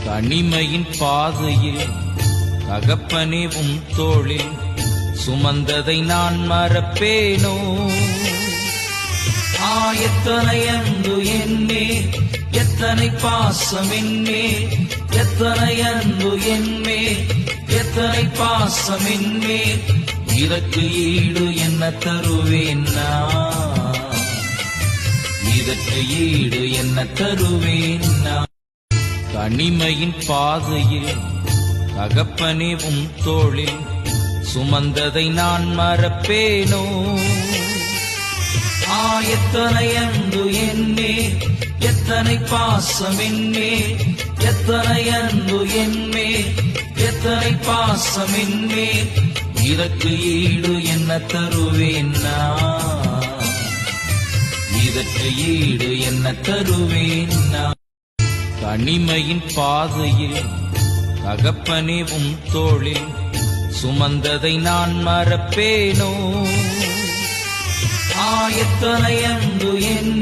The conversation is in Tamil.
தனிமையின் பாதையில் தகப்பனே உம் தோளில் சுமந்ததை நான் மறப்பேனோ? எத்தனை அன்பு என்னே, எத்தனை பாசம் என்னே, எத்தனை அன்பு என்னே, எத்தனை பாசம் என்னே, இதற்கு ஈடு என்ன தருவேன் நான்? இதற்கு ஈடு என்ன தருவேன் நான்? தனிமையின் பாதையில் தகப்பனே உம் தோளில் சுமந்ததை நான் மறப்பேனோ? எத்தனை அன்பு என்னே, எத்தனை பாசம் என்னே, எத்தனை அன்பு என்னே, எத்தனை பாசம் என்னே, இதற்கு ஈடு என்ன தருவேன் நான்? இதற்கு ஈடு என்ன தருவேன் நான்? தனிமையின் பாதையில் தகப்பனே உம் தோளில் சுமந்ததை நான் மறப்பேனோ? எத்தனை அன்பு